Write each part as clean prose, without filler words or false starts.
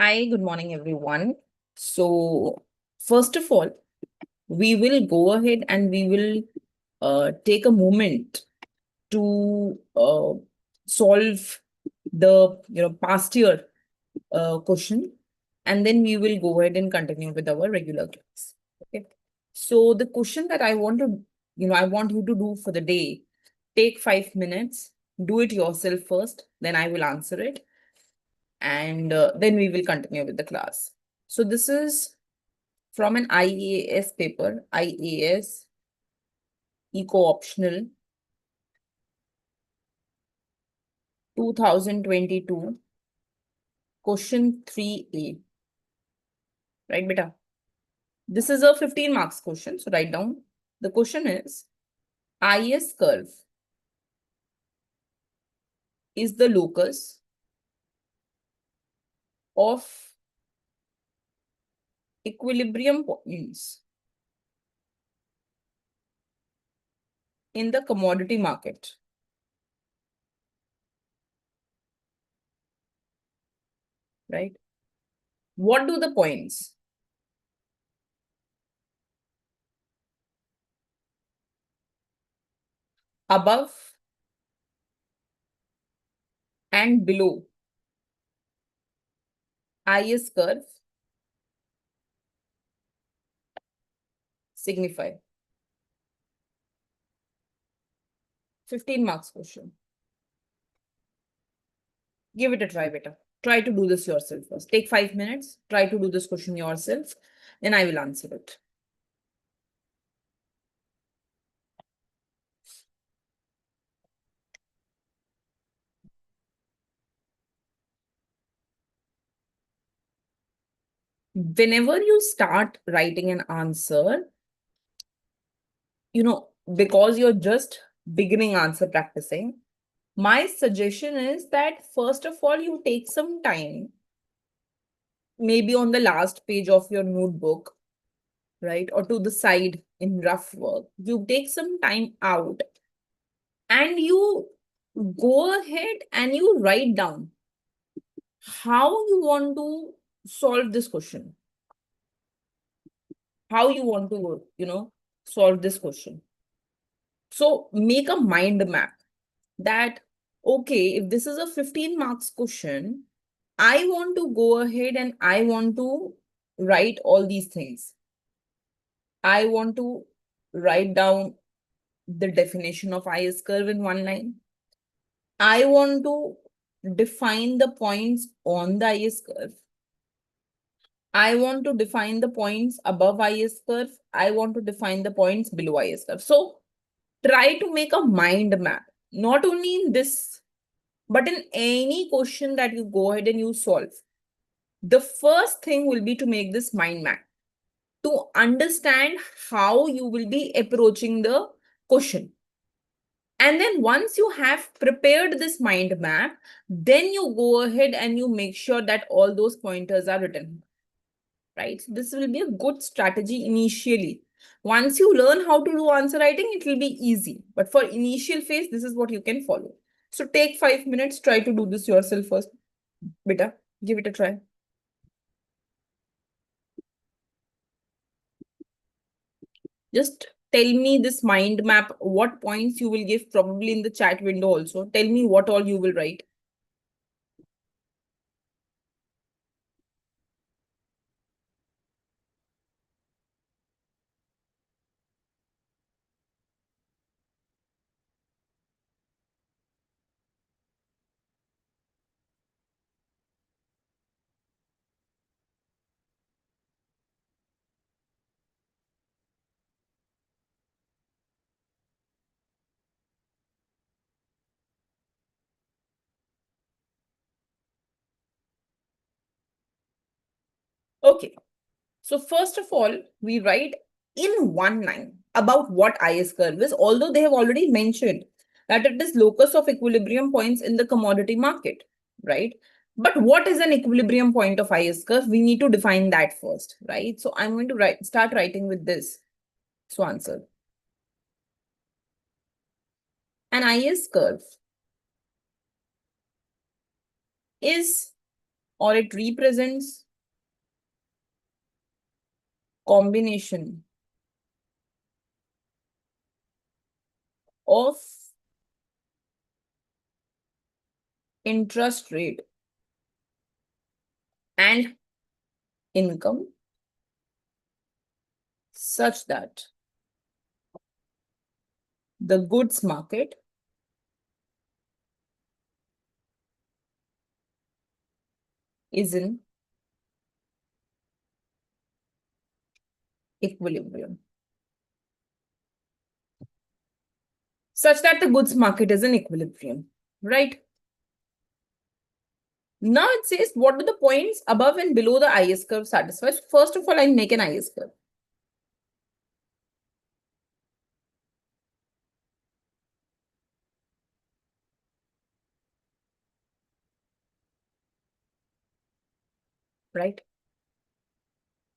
Hi, good morning, everyone. So, first of all, we will go ahead and we will take a moment to solve the past year question, and then we will go ahead and continue with our regular class. Okay. So the question that I want to, I want you to do for the day, take 5 minutes, do it yourself first, then I will answer it, and then we will continue with the class. So this is from an IAS paper, IAS Eco-Optional 2022, question 3A. Right, beta? This is a 15 marks question, so write down. The question is, IAS curve is the locus of equilibrium points in the commodity market. Right? What do the points? Above and below IAS curve signify? 15 marks question. Give it a try, beta. Try to do this yourself first. Take 5 minutes. Try to do this question yourself. Then I will answer it. Whenever you start writing an answer, because you're just beginning answer practicing, my suggestion is that first of all, you take some time, maybe on the last page of your notebook, right? Or to the side in rough work. You take some time out and you go ahead and you write down how you want to solve this question. How you want to, solve this question. So make a mind map that, okay, if this is a 15 marks question, I want to go ahead and I want to write all these things. I want to write down the definition of IAS curve in one line. I want to define the points on the IAS curve. I want to define the points above IAS curve. I want to define the points below IAS curve. So try to make a mind map, not only in this, but in any question that you go ahead and you solve. The first thing will be to make this mind map, to understand how you will be approaching the question. And then once you have prepared this mind map, then you go ahead and you make sure that all those pointers are written. Right? So this will be a good strategy initially. Once you learn how to do answer writing, it will be easy. But for initial phase, this is what you can follow. So take 5 minutes, try to do this yourself first. Beta, give it a try. Just tell me this mind map, what points you will give, probably in the chat window also. Tell me what all you will write. Okay. So first of all, we write in one line about what IAS curve is, although they have already mentioned that it is locus of equilibrium points in the commodity market, right? But what is an equilibrium point of IAS curve? We need to define that first, right? So I'm going to start writing with this. So answer. An IAS curve is or it represents combination of interest rate and income such that the goods market is in equilibrium. Such that the goods market is in equilibrium, right? Now it says, what do the points above and below the IAS curve satisfy? First of all, I make an IAS curve. Right?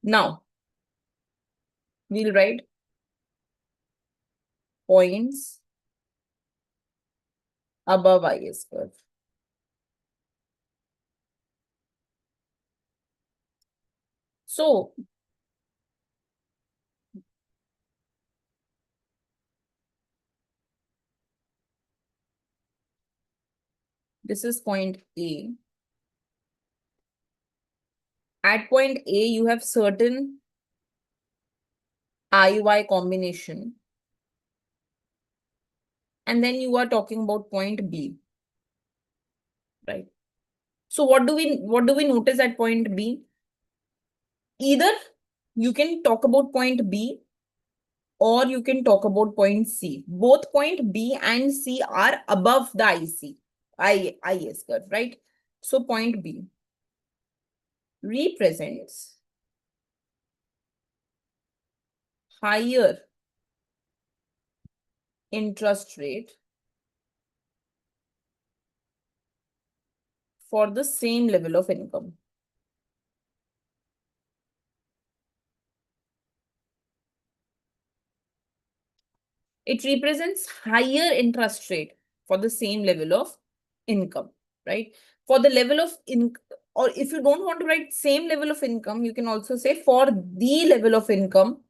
Now, we'll write points above IAS curve. So, this is point A. At point A, you have certain IY combination. And then you are talking about point B. Right? So what do we notice at point B? Either you can talk about point B or you can talk about point C. Both point B and C are above the IAS curve, right? So point B represents higher interest rate for the same level of income. It represents higher interest rate for the same level of income, right? For the level of income, or if you don't want to write same level of income, you can also say for the level of income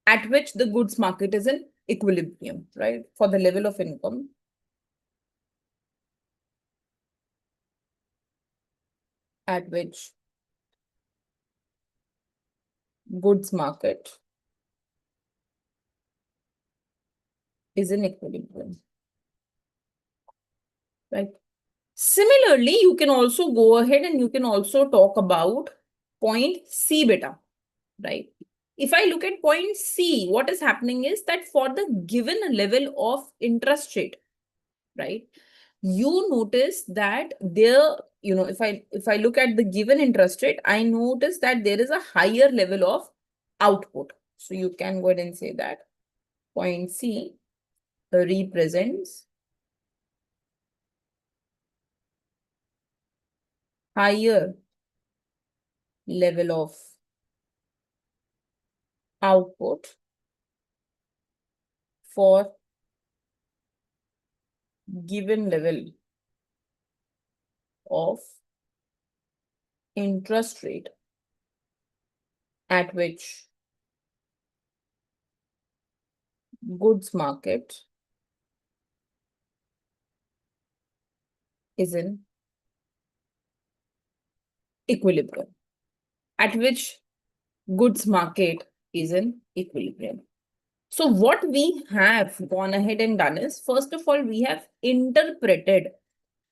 at which the goods market is in equilibrium, right? For the level of income at which goods market is in equilibrium, right? Similarly, you can also go ahead and you can also talk about point C beta, right? If I look at point C, what is happening is that for the given level of interest rate, right? You notice that there, if I look at the given interest rate, I notice that there is a higher level of output. So you can go ahead and say that point C represents higher level of output for given level of interest rate at which goods market is in equilibrium, at which goods market is in equilibrium. So what we have gone ahead and done is, first of all, we have interpreted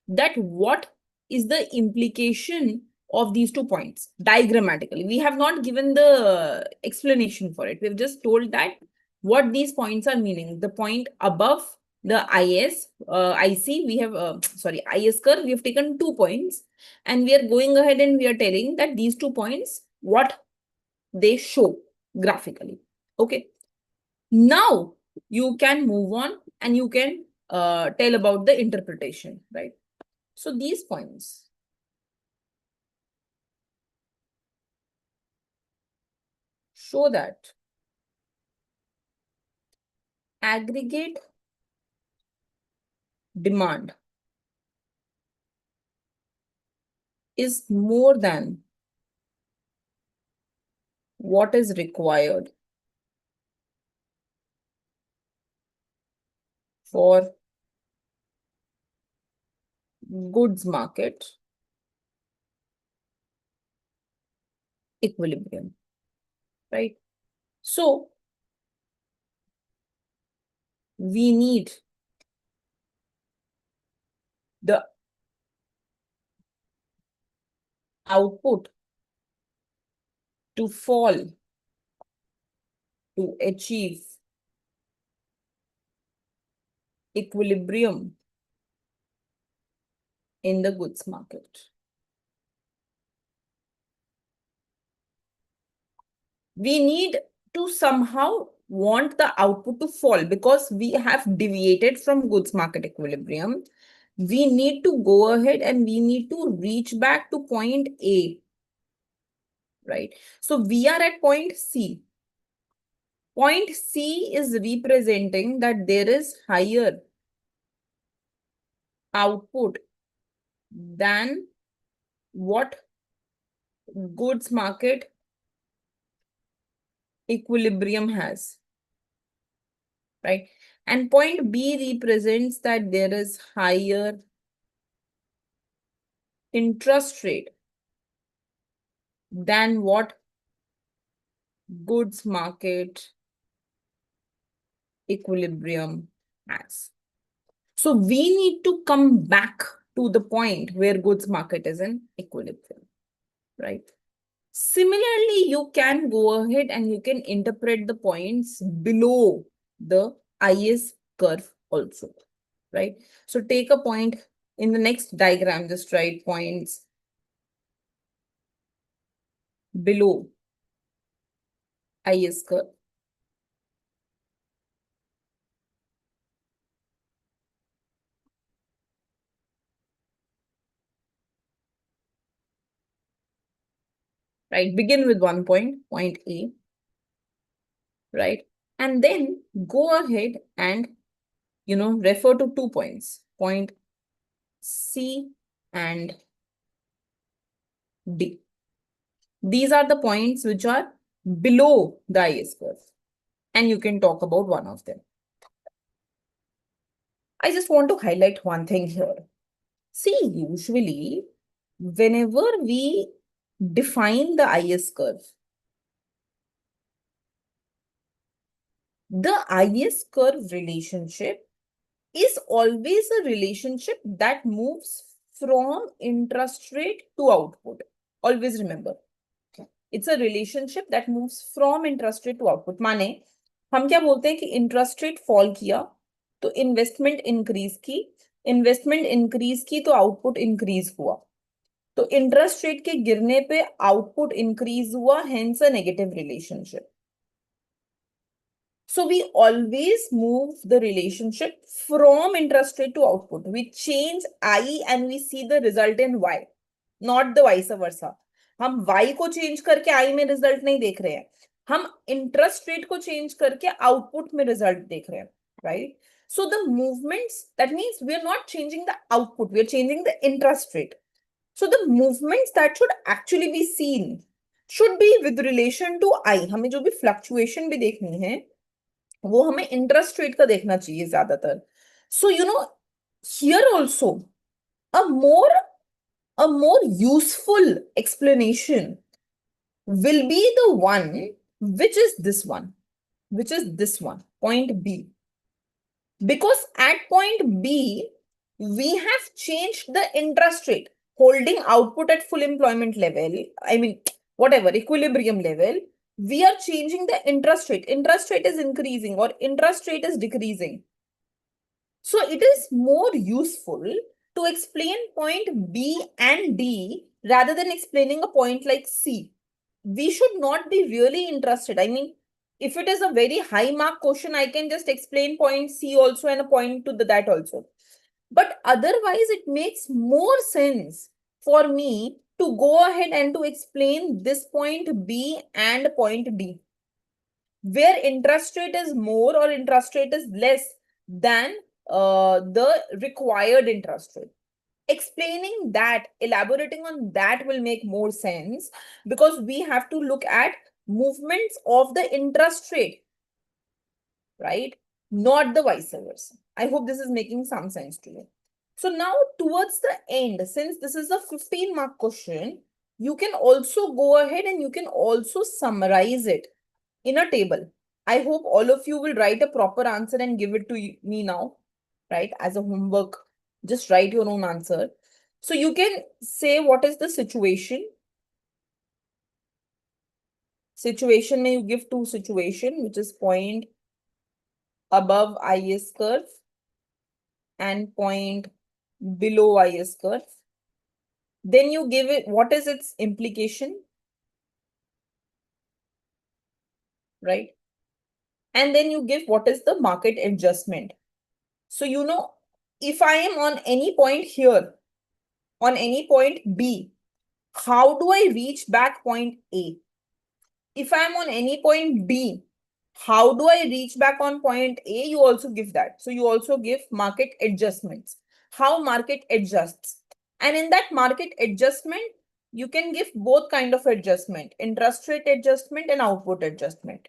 that what is the implication of these 2 points diagrammatically. We have not given the explanation for it. We've just told that what these points are meaning. The point above the IC, we have, IS curve, we have taken 2 points and we are going ahead and we are telling that these 2 points, what they show graphically. Okay. Now you can move on and you can tell about the interpretation, right? So these points show that aggregate demand is more than what is required for goods market equilibrium, right? So we need the output to fall to achieve equilibrium in the goods market. We need to somehow want the output to fall because we have deviated from goods market equilibrium. We need to go ahead and we need to reach back to point A, right? So we are at point C. Point C is representing that there is higher output than what goods market equilibrium has, right? And point B represents that there is higher interest rate than what goods market equilibrium has. So we need to come back to the point where goods market is in equilibrium, right? Similarly, you can go ahead and you can interpret the points below the IAS curve also, right? So take a point in the next diagram, just write points below IAS curve. Right, begin with 1 point, point A, right? And then go ahead and, refer to 2 points, point C and D. These are the points which are below the IAS curve. And you can talk about one of them. I just want to highlight one thing here. See, usually, whenever we define the IAS curve, the IAS curve relationship is always a relationship that moves from interest rate to output. Always remember. It's a relationship that moves from interest rate to output. माने हम क्या बोलते हैं कि interest rate fall किया तो investment increase की तो आउटपुट इंक्रीज हुआ, तो इंटरेस्ट रेट के गिरने पे आउटपुट इंक्रीज हुआ, hence a negative relationship. So we always move the relationship from interest rate to output. We change I and we see the result in Y, not the vice versa. हम Y को change करके I में result नहीं देख रहे हैं, हम interest rate को चेंज करके आउटपुट में रिजल्ट देख रहे हैं, right? So the movements, that means we are not changing the output, we are changing the interest rate. So the movements that should actually be seen should be with relation to I. हमें जो भी fluctuation भी देखनी है वो हमें interest rate का देखना चाहिए ज्यादातर. So here also a more useful explanation will be the one which is this one, point B. Because at point B, we have changed the interest rate, holding output at full employment level, I mean, whatever, equilibrium level, we are changing the interest rate. Interest rate is increasing or interest rate is decreasing. So it is more useful to explain point B and D rather than explaining a point like C. We should not be really interested. I mean, if it is a very high mark question, I can just explain point C also and a point to that also. But otherwise, it makes more sense for me to go ahead and to explain this point B and point D, where interest rate is more or interest rate is less than the required interest rate. explaining that, elaborating on that will make more sense, because we have to look at movements of the interest rate, right? Not the vice versa. I hope this is making some sense to you. So now towards the end, since this is a 15-mark question, you can also go ahead and you can also summarize it in a table. I hope all of you will write a proper answer and give it to me now, right? As a homework, just write your own answer. So you can say what is the situation. Situation, may you give two situation, which is point above IAS curve and point below IAS curve. Then you give it what is its implication, right? And then you give what is the market adjustment. So, if I am on any point here, on any point B, how do I reach back point A? If I'm on any point B, how do I reach back on point A? You also give that. So you also give market adjustments, how market adjusts. And in that market adjustment, you can give both kind of adjustment, interest rate adjustment and output adjustment,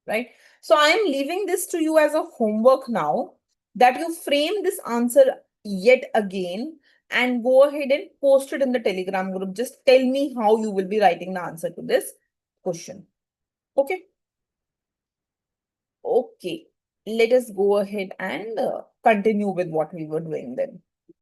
right? So I am leaving this to you as a homework now, that you frame this answer yet again and go ahead and post it in the Telegram group. Just tell me how you will be writing the answer to this question. Okay. Okay. Let us go ahead and continue with what we were doing then.